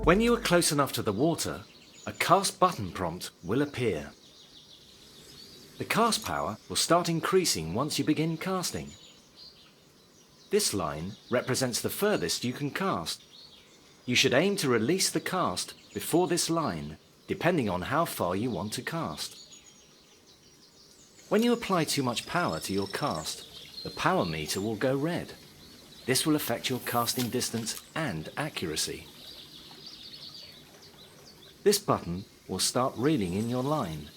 When you are close enough to the water, a cast button prompt will appear. The cast power will start increasing once you begin casting. This line represents the furthest you can cast. You should aim to release the cast before this line, depending on how far you want to cast. When you apply too much power to your cast, the power meter will go red. This will affect your casting distance and accuracy. This button will start reeling in your line.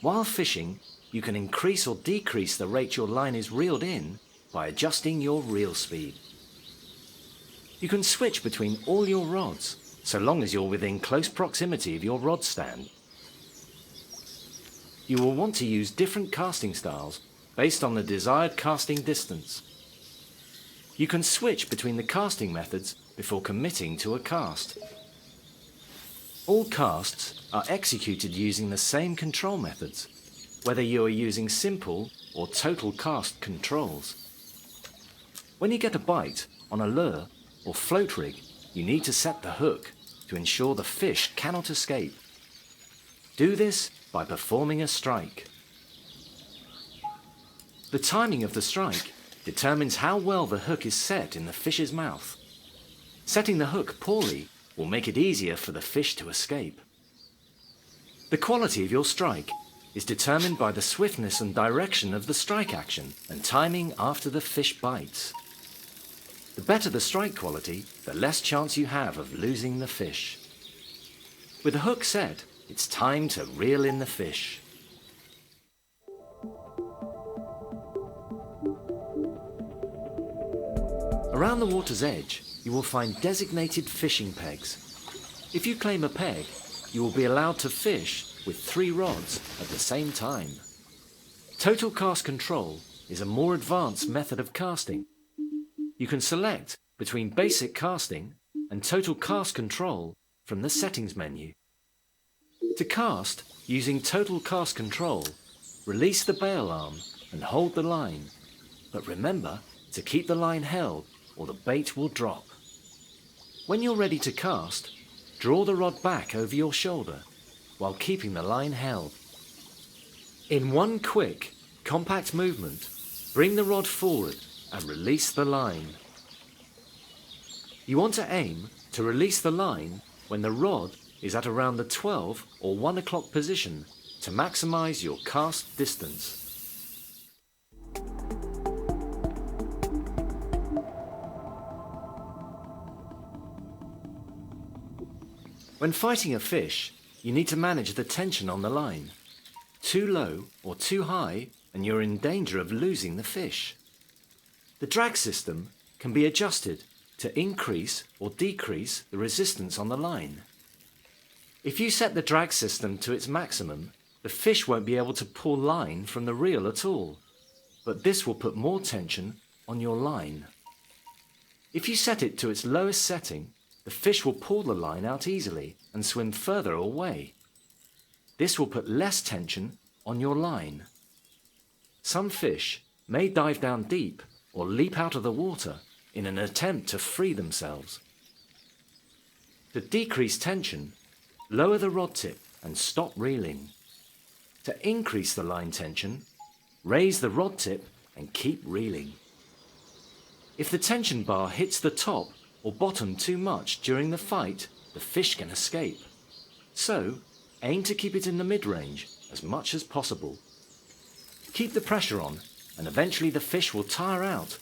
While fishing, you can increase or decrease the rate your line is reeled in by adjusting your reel speed. You can switch between all your rods, so long as you're within close proximity of your rod stand. You will want to use different casting styles based on the desired casting distance. You can switch between the casting methods before committing to a cast. All casts are executed using the same control methods, whether you are using simple or total cast controls. When you get a bite on a lure or float rig, you need to set the hook to ensure the fish cannot escape. Do this by performing a strike. The timing of the strike determines how well the hook is set in the fish's mouth. Setting the hook poorly will make it easier for the fish to escape. The quality of your strike is determined by the swiftness and direction of the strike action and timing after the fish bites. The better the strike quality, the less chance you have of losing the fish. With the hook set, it's time to reel in the fish. Around the water's edge, you will find designated fishing pegs. If you claim a peg, you will be allowed to fish with 3 rods at the same time. Total cast control is a more advanced method of casting. You can select between basic casting and total cast control from the settings menu. To cast using total cast control, release the bail arm and hold the line, but remember to keep the line held or the bait will drop. When you're ready to cast, draw the rod back over your shoulder while keeping the line held. In one quick, compact movement, bring the rod forward and release the line. You want to aim to release the line when the rod is at around the 12 or 1 o'clock position to maximize your cast distance. When fighting a fish, you need to manage the tension on the line. Too low or too high and you're in danger of losing the fish. The drag system can be adjusted to increase or decrease the resistance on the line. If you set the drag system to its maximum, the fish won't be able to pull line from the reel at all, but this will put more tension on your line. If you set it to its lowest setting, the fish will pull the line out easily and swim further away. This will put less tension on your line. Some fish may dive down deep or leap out of the water in an attempt to free themselves. To decrease tension, lower the rod tip and stop reeling. To increase the line tension, raise the rod tip and keep reeling. If the tension bar hits the top or bottom too much during the fight, the fish can escape. So, aim to keep it in the mid-range as much as possible. Keep the pressure on and eventually the fish will tire out,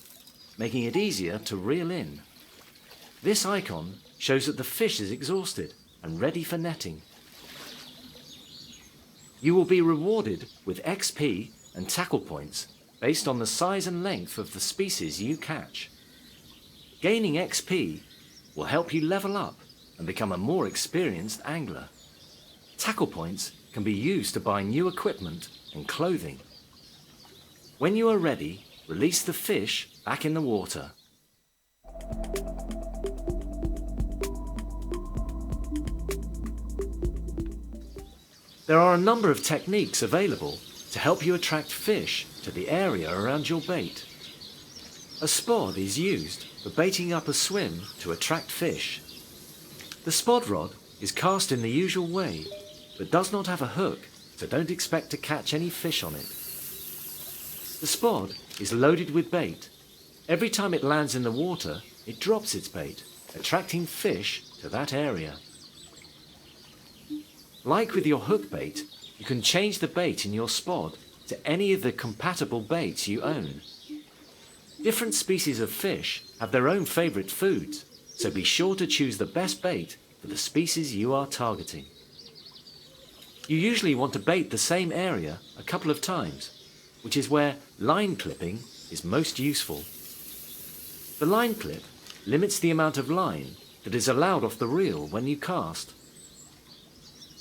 making it easier to reel in. This icon shows that the fish is exhausted and ready for netting. You will be rewarded with XP and tackle points based on the size and length of the species you catch. Gaining XP will help you level up and become a more experienced angler. Tackle points can be used to buy new equipment and clothing. When you are ready, release the fish back in the water. There are a number of techniques available to help you attract fish to the area around your bait. A spod is used for baiting up a swim to attract fish. The spod rod is cast in the usual way, but does not have a hook, so don't expect to catch any fish on it. The spod is loaded with bait. Every time it lands in the water, it drops its bait, attracting fish to that area. Like with your hook bait, you can change the bait in your spod to any of the compatible baits you own. Different species of fish have their own favourite foods, so be sure to choose the best bait for the species you are targeting. You usually want to bait the same area a couple of times, which is where line clipping is most useful. The line clip limits the amount of line that is allowed off the reel when you cast.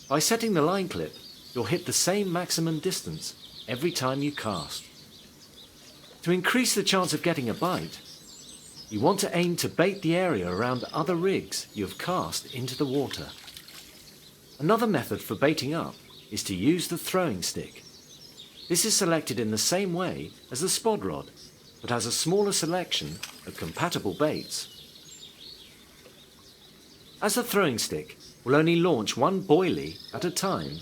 By setting the line clip, you'll hit the same maximum distance every time you cast. To increase the chance of getting a bite, you want to aim to bait the area around other rigs you have cast into the water. Another method for baiting up is to use the throwing stick. This is selected in the same way as the spod rod, but has a smaller selection of compatible baits. As the throwing stick will only launch one boilie at a time,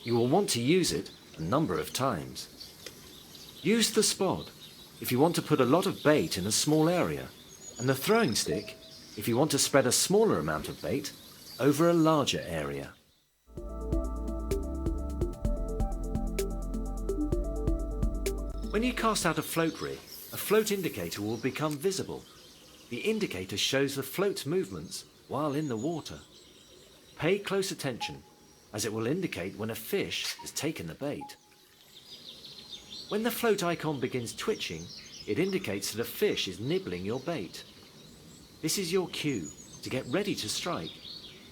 you will want to use it a number of times. Use the spod if you want to put a lot of bait in a small area, and the throwing stick if you want to spread a smaller amount of bait over a larger area. When you cast out a float rig, a float indicator will become visible. The indicator shows the float's movements while in the water. Pay close attention, as it will indicate when a fish has taken the bait. When the float icon begins twitching, it indicates that a fish is nibbling your bait. This is your cue to get ready to strike,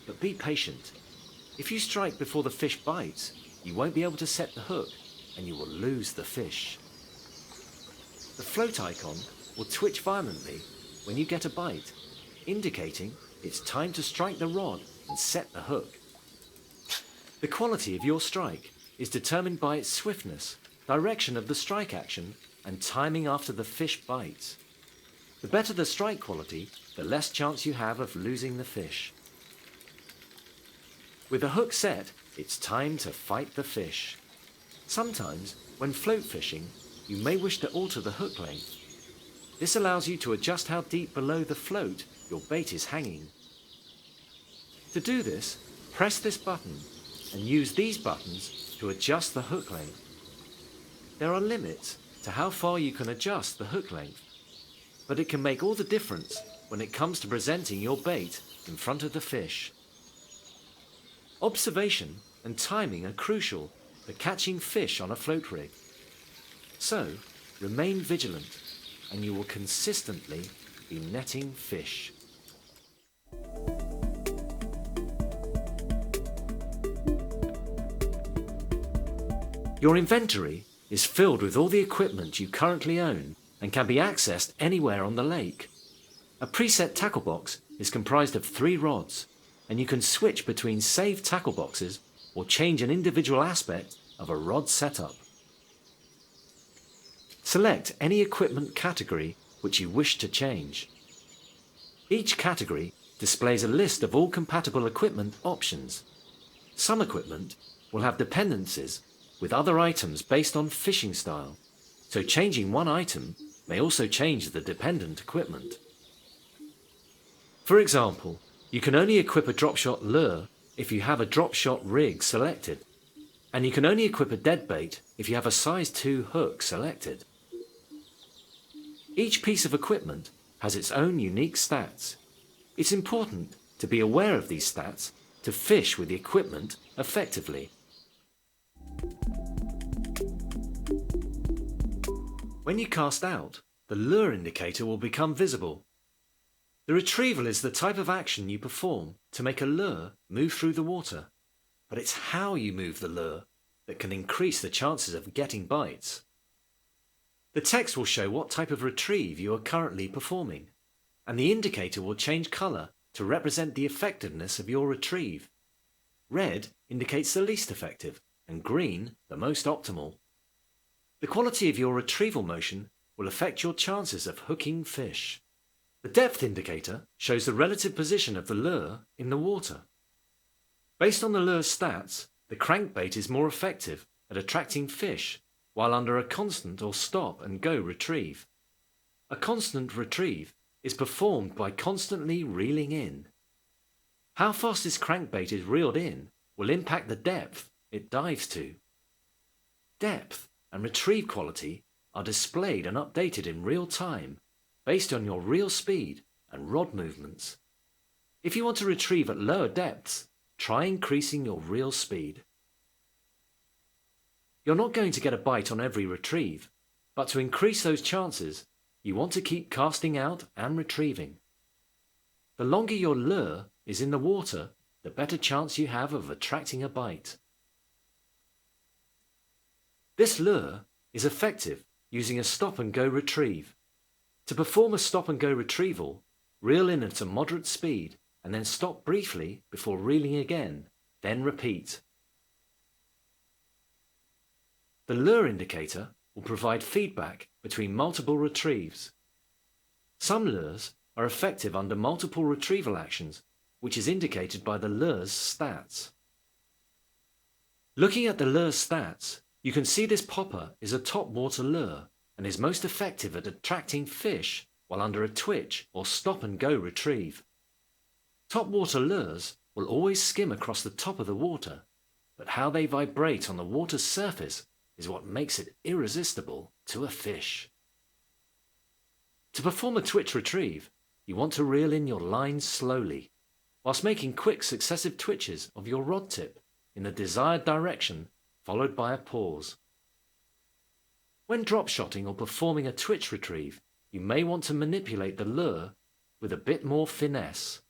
but be patient. If you strike before the fish bites, you won't be able to set the hook and you will lose the fish. The float icon will twitch violently when you get a bite, indicating it's time to strike the rod and set the hook. The quality of your strike is determined by its swiftness, direction of the strike action, and timing after the fish bites. The better the strike quality, the less chance you have of losing the fish. With the hook set, it's time to fight the fish. Sometimes, when float fishing, you may wish to alter the hook length. This allows you to adjust how deep below the float your bait is hanging. To do this, press this button and use these buttons to adjust the hook length. There are limits to how far you can adjust the hook length, but it can make all the difference when it comes to presenting your bait in front of the fish. Observation and timing are crucial for catching fish on a float rig. So, remain vigilant and you will consistently be netting fish. Your inventory is filled with all the equipment you currently own and can be accessed anywhere on the lake. A preset tackle box is comprised of 3 rods, and you can switch between saved tackle boxes or change an individual aspect of a rod setup. Select any equipment category which you wish to change. Each category displays a list of all compatible equipment options. Some equipment will have dependencies with other items based on fishing style, so changing one item may also change the dependent equipment. For example, you can only equip a drop shot lure if you have a drop shot rig selected, and you can only equip a deadbait if you have a size 2 hook selected. Each piece of equipment has its own unique stats. It's important to be aware of these stats to fish with the equipment effectively. When you cast out, the lure indicator will become visible. The retrieval is the type of action you perform to make a lure move through the water, but it's how you move the lure that can increase the chances of getting bites. The text will show what type of retrieve you are currently performing, and the indicator will change colour to represent the effectiveness of your retrieve. Red indicates the least effective, and green the most optimal. The quality of your retrieval motion will affect your chances of hooking fish. The depth indicator shows the relative position of the lure in the water. Based on the lure's stats, the crankbait is more effective at attracting fish while under a constant or stop and go retrieve. A constant retrieve is performed by constantly reeling in. How fast this crankbait is reeled in will impact the depth it dives to. Depth and retrieve quality are displayed and updated in real time based on your reel speed and rod movements. If you want to retrieve at lower depths, try increasing your reel speed. You're not going to get a bite on every retrieve, but to increase those chances, you want to keep casting out and retrieving. The longer your lure is in the water, the better chance you have of attracting a bite. This lure is effective using a stop-and-go retrieve. To perform a stop-and-go retrieval, reel in at a moderate speed and then stop briefly before reeling again, then repeat. The lure indicator will provide feedback between multiple retrieves. Some lures are effective under multiple retrieval actions, which is indicated by the lure's stats. Looking at the lure's stats, you can see this popper is a topwater lure and is most effective at attracting fish while under a twitch or stop-and-go retrieve. Topwater lures will always skim across the top of the water, but how they vibrate on the water's surface is what makes it irresistible to a fish. To perform a twitch retrieve, you want to reel in your line slowly, whilst making quick successive twitches of your rod tip in the desired direction, followed by a pause. When drop-shotting or performing a twitch retrieve, you may want to manipulate the lure with a bit more finesse.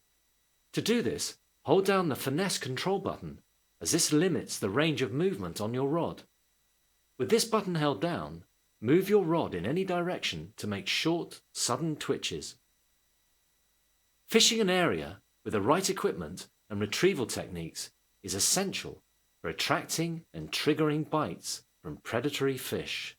To do this, hold down the finesse control button, as this limits the range of movement on your rod. With this button held down, move your rod in any direction to make short, sudden twitches. Fishing an area with the right equipment and retrieval techniques is essential for attracting and triggering bites from predatory fish.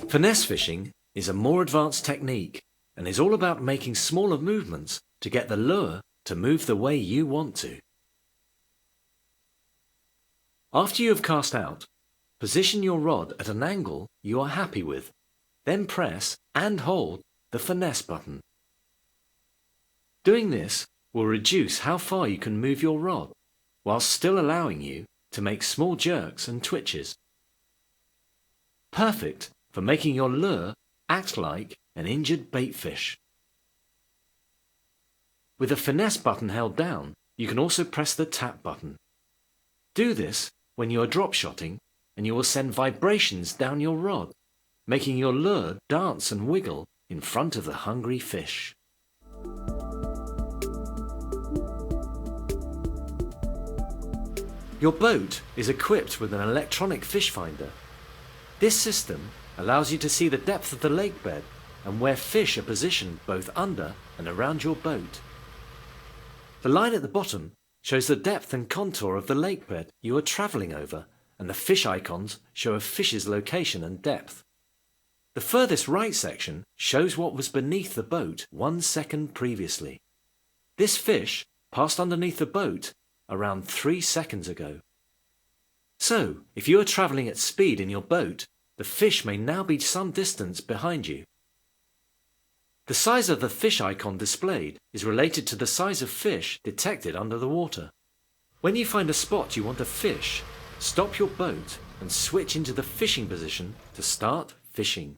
Finesse fishing is a more advanced technique and is all about making smaller movements to get the lure to move the way you want to. After you have cast out, position your rod at an angle you are happy with, then press and hold the finesse button. Doing this will reduce how far you can move your rod, while still allowing you to make small jerks and twitches. Perfect for making your lure act like an injured baitfish. With the finesse button held down, you can also press the tap button. Do this when you are drop-shotting, and you will send vibrations down your rod, making your lure dance and wiggle in front of the hungry fish. Your boat is equipped with an electronic fish finder. This system allows you to see the depth of the lake bed and where fish are positioned both under and around your boat. The line at the bottom shows the depth and contour of the lake bed you are travelling over, and the fish icons show a fish's location and depth. The furthest right section shows what was beneath the boat 1 second previously. This fish passed underneath the boat around 3 seconds ago. So, if you are travelling at speed in your boat, the fish may now be some distance behind you. The size of the fish icon displayed is related to the size of fish detected under the water. When you find a spot you want to fish, stop your boat and switch into the fishing position to start fishing.